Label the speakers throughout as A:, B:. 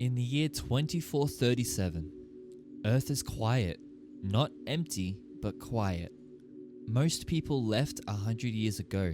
A: In the year 2437, Earth is quiet, not empty, but quiet. Most people left 100 years ago.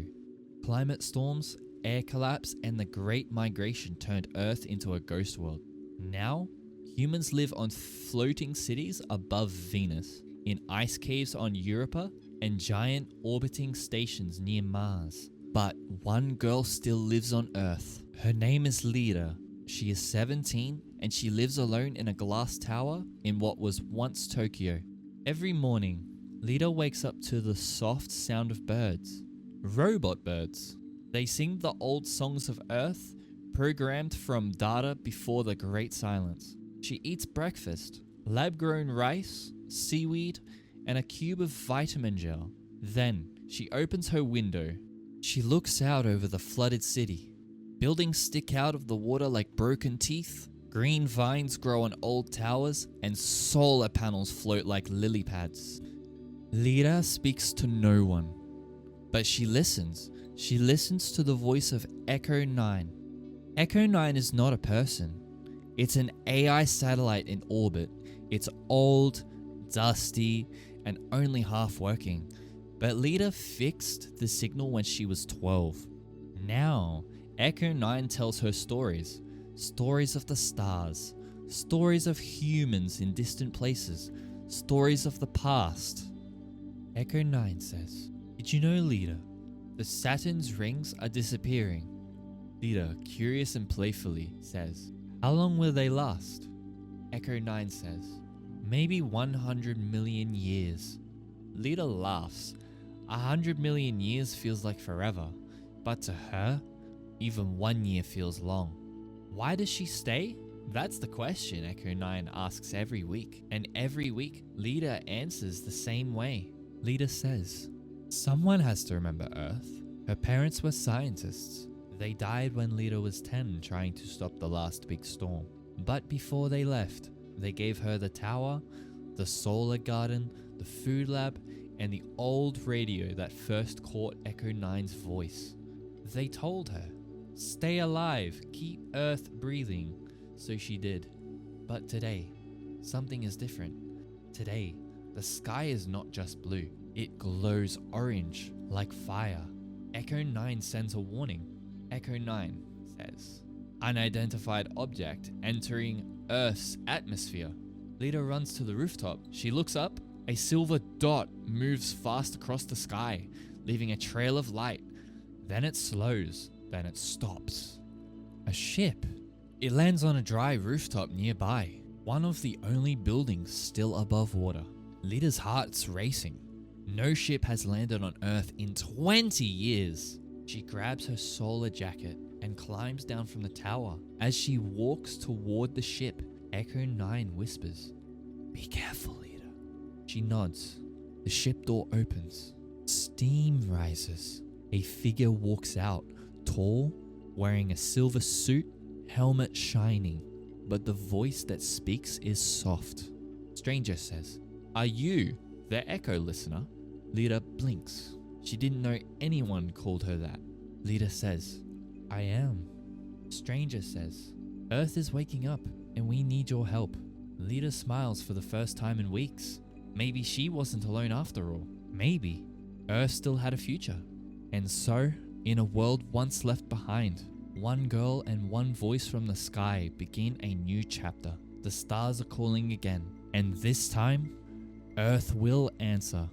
A: Climate storms, air collapse, and the Great Migration turned Earth into a ghost world. Now, humans live on floating cities above Venus, in ice caves on Europa, and giant orbiting stations near Mars. But one girl still lives on Earth. Her name is Lira. She is 17 and she lives alone in a glass tower in what was once Tokyo. Every morning, Lira wakes up to the soft sound of birds. Robot birds. They sing the old songs of Earth, programmed from data before the Great Silence. She eats breakfast, lab-grown rice, seaweed, and a cube of vitamin gel. Then, she opens her window. She looks out over the flooded city. Buildings stick out of the water like broken teeth. Green vines grow on old towers, and solar panels float like lily pads. Lira speaks to no one, but she listens. She listens to the voice of Echo 9. Echo 9 is not a person. It's an AI satellite in orbit. It's old, dusty, and only half working. But Lira fixed the signal when she was 12. Now, Echo 9 tells her stories. Stories of the stars. Stories of humans in distant places. Stories of the past. Echo 9 says, "Did you know, Lira, the Saturn's rings are disappearing?" Lira, curious and playfully, says, "How long will they last?" Echo 9 says, "Maybe 100 million years." Lira laughs. 100 million years feels like forever, but to her, even 1 year feels long. Why does she stay? That's the question Echo 9 asks every week, and every week Lira answers the same way. Lira says, "Someone has to remember Earth. Her parents were scientists. They died when Lira was 10 trying to stop the last big storm. But before they left, they gave her the tower, the solar garden, the food lab, and the old radio that first caught Echo 9's voice. They told her, 'Stay alive, keep Earth breathing.' So she did. But today, something is different. Today, the sky is not just blue. It glows orange, like fire." Echo 9 sends a warning. Echo 9 says, "Unidentified object entering Earth's atmosphere." Lira runs to the rooftop. She looks up. A silver dot moves fast across the sky, leaving a trail of light. Then it slows. Then it stops. A ship. It lands on a dry rooftop nearby, one of the only buildings still above water. Lira's heart's racing. No ship has landed on Earth in 20 years. She grabs her solar jacket and climbs down from the tower. As she walks toward the ship, Echo 9 whispers, "Be careful, Lira." She nods. The ship door opens. Steam rises. A figure walks out, tall, wearing a silver suit, helmet shining. But the voice that speaks is soft. Stranger says, "Are you the Echo listener?" Lira blinks. She didn't know anyone called her that. Lira says, "I am." Stranger says, "Earth is waking up and we need your help." Lira smiles for the first time in weeks. Maybe she wasn't alone after all. Maybe Earth still had a future. And so, in a world once left behind, one girl and one voice from the sky begin a new chapter. The stars are calling again, and this time, Earth will answer.